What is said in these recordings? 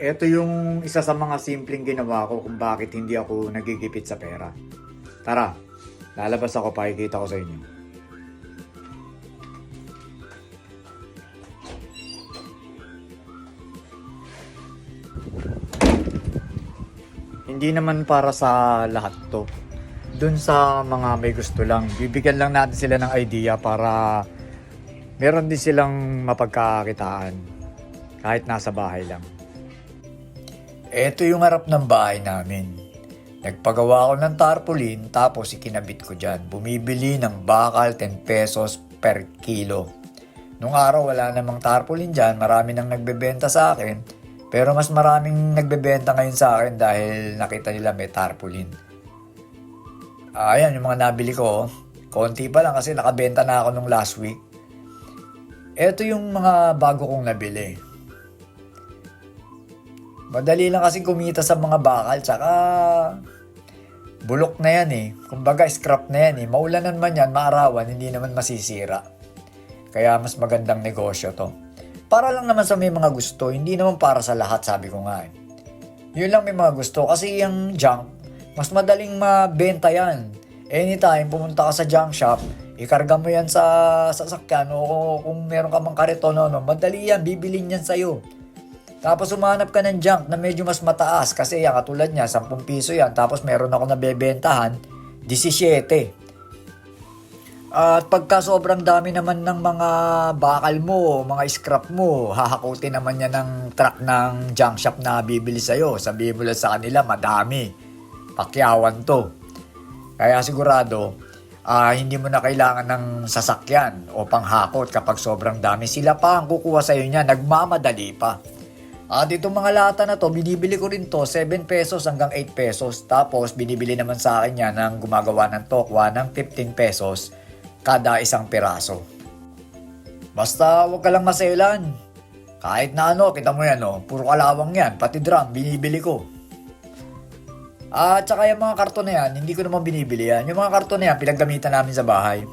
Ito yung isa sa mga simpleng ginawa ko kung bakit hindi ako nagigipit sa pera. Tara, lalabas ako, pakikita ko sa inyo. Hindi naman para sa lahat to. Dun sa mga may gusto lang, bibigyan lang natin sila ng idea para meron din silang mapagkakakitaan kahit nasa bahay lang. Ito yung harap ng bahay namin. Nagpagawa ko ng tarpaulin tapos ikinabit ko dyan. Bumibili ng bakal 10 pesos per kilo. Nung araw wala namang tarpaulin dyan, marami nang nagbebenta sa akin. Pero mas maraming nagbebenta ngayon sa akin dahil nakita nila may tarpaulin. Ayan yung mga nabili ko. Konti pa lang kasi nakabenta na ako nung last week. Ito yung mga bago kong nabili. Madali lang kasi kumita sa mga bakal, tsaka bulok na yan eh. Kumbaga scrap na yan eh. Maulanan man yan, maarawan, hindi naman masisira. Kaya mas magandang negosyo to. Para lang naman sa may mga gusto, hindi naman para sa lahat, sabi ko nga eh. Yun lang may mga gusto kasi yung junk, mas madaling mabenta yan. Anytime pumunta ka sa junk shop, ikarga mo yan sa sasakyan o kung meron ka mang kariton, madali yan, bibilin yan sa'yo. Tapos umanap ka ng junk na medyo mas mataas kasi yan katulad niya 10 piso yan tapos meron ako nabebentahan 17. At pagka sobrang dami naman ng mga bakal mo, mga scrap mo, hahakutin naman yan ng truck ng junk shop na bibili sa'yo. Sabihin mo lang sa kanila madami, pakyawan to. Kaya sigurado hindi mo na kailangan ng sasakyan o panghakot kapag sobrang dami. Sila pa ang kukuha sa'yo niya, nagmamadali pa. At itong mga lata na to, binibili ko rin to 7 pesos hanggang 8 pesos. Tapos binibili naman sa akin yan ng gumagawa ng tokwa ng 15 pesos kada isang piraso. Basta wag ka lang maselan. Kahit na kita mo yan puro kalawang yan, pati drum, binibili ko. At saka yung mga karton na yan, hindi ko naman binibili yan. Yung mga karton na yan, pinaggamitan namin sa bahay.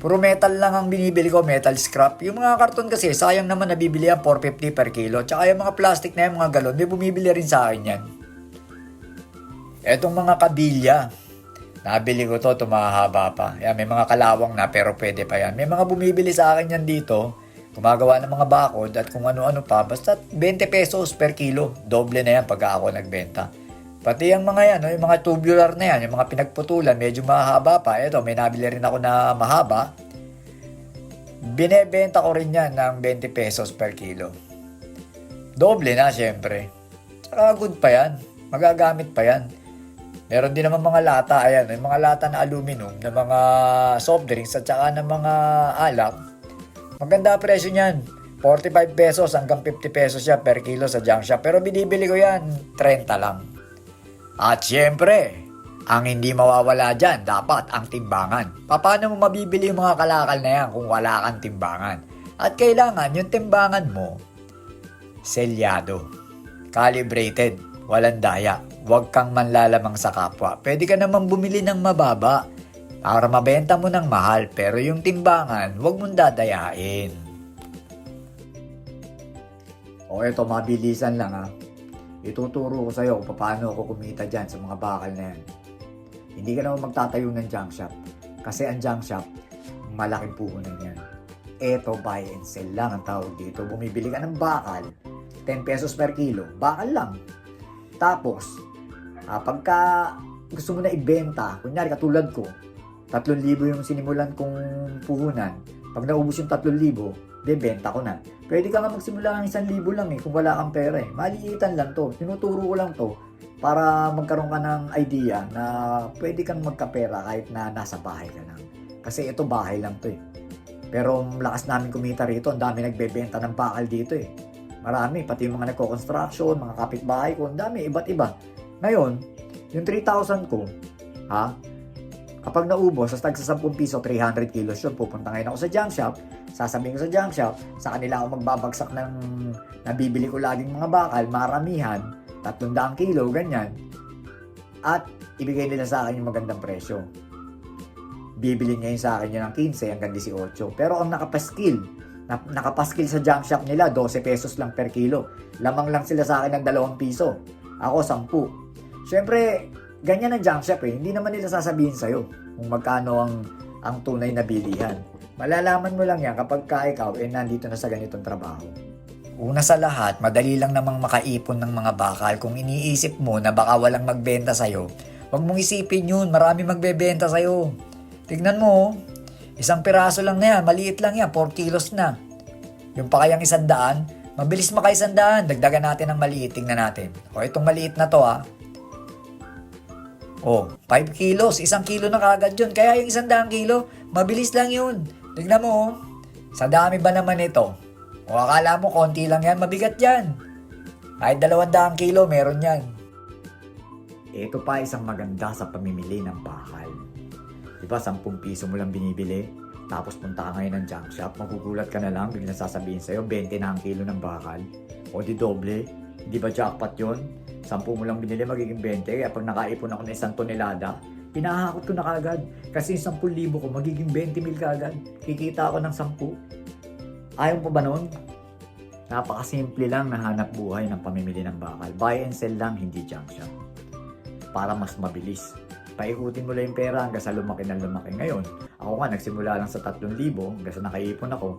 Puro metal lang ang binibili ko, metal scrap. Yung mga karton kasi, sayang naman nabibili yan 450 per kilo. Tsaka yung mga plastic na yan, mga galon, may bumibili rin sa akin yan. Etong mga kabilya, nabili ko to, tumahaba pa. Yan, may mga kalawang na pero pwede pa yan. May mga bumibili sa akin yan dito, gumagawa ng mga bakod at kung ano-ano pa. Basta 20 pesos per kilo. Doble na yan pag ako nagbenta. Pati yung mga yan, yung mga tubular na yan, yung mga pinagputulan, medyo mahaba pa. Ito, may nabili rin ako na mahaba. Binebenta ko rin yan ng 20 pesos per kilo. Doble na, syempre. Saka good pa yan. Magagamit pa yan. Meron din naman mga lata, ayan, yung mga lata na aluminum, na mga soft drinks at saka ng mga alak. Maganda presyo niyan. 45 pesos hanggang 50 pesos siya per kilo sa junk shop. Pero binibili ko yan, 30 lang. At syempre, ang hindi mawawala dyan, dapat ang timbangan. Paano mo mabibili yung mga kalakal na yan kung wala kang timbangan? At kailangan yung timbangan mo, selyado, calibrated, walang daya. Huwag kang manlalamang sa kapwa. Pwede ka naman bumili ng mababa para mabenta mo ng mahal. Pero yung timbangan, huwag mong dadayain. O eto, mabilisan lang Ituturo ko sa'yo kung paano ako kumita dyan sa mga bakal na yan. Hindi ka naman magtatayo ng junk shop. Kasi ang junk shop, malaking puhunan yan. Eto, buy and sell lang ang tawag dito. Bumibili ka ng bakal, 10 pesos per kilo. Bakal lang. Tapos, pagka gusto mo na ibenta, kunyari katulad ko, 3,000 yung sinimulan kong puhunan. Pag naubos yung 3,000, bebenta ko na. Pwede ka nga magsimula ng 1,000 lang kung wala kang pera Maliitan lang to. Tinuturo ko lang to para magkaroon ka ng idea na pwede kang magkapera kahit na nasa bahay ka lang. Kasi ito bahay lang to Pero lakas namin kumita rito. Ang dami nagbebenta ng bakal dito Marami, pati yung mga nagko-construction, mga kapitbahay ko, ang dami, iba't iba. Ngayon, yung 3,000 ko, kapag naubos, sa tag sa 10 piso, 300 kilos yun. Pupunta ngayon ako sa junk shop. Sasabihin ko sa junk shop, sa kanila ako magbabagsak ng nabibili ko laging mga bakal, maramihan, 300 kilo, ganyan. At ibigay nila sa akin yung magandang presyo. Bibili ngayon sa akin yun ng 15 hanggang 18. Pero ang nakapaskill Nakapaskil sa junk shop nila, 12 pesos lang per kilo. Lamang lang sila sa akin ng 2 piso. Ako, 10. Siyempre, ganyan ang junk shop eh. Hindi naman nila sasabihin sa'yo kung magkano ang tunay na bilihan. Malalaman mo lang yan kapag ikaw nandito na sa ganitong trabaho. Una sa lahat, madali lang namang makaipon ng mga bakal. Kung iniisip mo na baka walang magbenta sa'yo, huwag mong isipin yun, marami magbebenta sa'yo. Tignan mo, isang piraso lang na yan, maliit lang yan, 4 kilos na. Yung pa kayang 100, mabilis maka 100, dagdagan natin ng maliit, tingnan natin. O itong maliit na to 5 kilos, 1 kilo na kagad yun. Kaya yung 100 kilo, mabilis lang yun. Tignan mo, sa dami ba naman ito? O akala mo konti lang yan, mabigat yan. Kahit 200 kilo, meron yan. Ito pa isang maganda sa pamimili ng bakal. Diba, 10 piso mo lang binibili, tapos punta ka ngayon ng junk shop, magugulat ka na lang, biglang sasabihin sa'yo, 20 na ang kilo ng bakal. O di doble, hindi ba jackpot yun? 10 mo lang binili, magiging 20, kaya pag nakaipon ako ng 1 tonelada, pinahakot ko na kagad. Kasi 10,000 ko, magiging 20,000 kagad. Kikita ako ng 10. Ayaw mo ba nun? Napakasimple lang na hanap buhay ng pamimili ng bakal. Buy and sell lang, hindi junk shop. Para mas mabilis. Paikutin mo lang yung pera hanggang sa lumaki ng lumaki. Ngayon, ako nga nagsimula lang sa 3,000 hanggang sa nakaipon ako.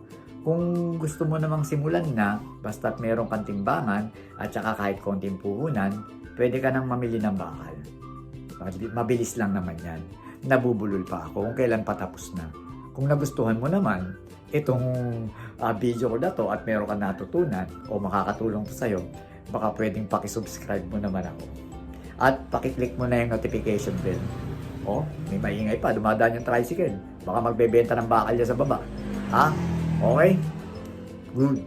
Kung gusto mo namang simulan na, basta't merong kang timbangan at saka kahit konting puhunan, pwede ka nang mamili ng bakal. Mabilis lang naman yan. Nabubulol pa ako kung kailan patapos na. Kung nagustuhan mo naman, itong video ko na to at meron ka natutunan o makakatulong to sa'yo, baka pwedeng pakisubscribe mo naman ako. At pakiclick mo na yung notification bell. May maingay pa, dumadaan yung tricycle. Baka magbebenta ng bakal niya sa baba. Ha? Okay? Good.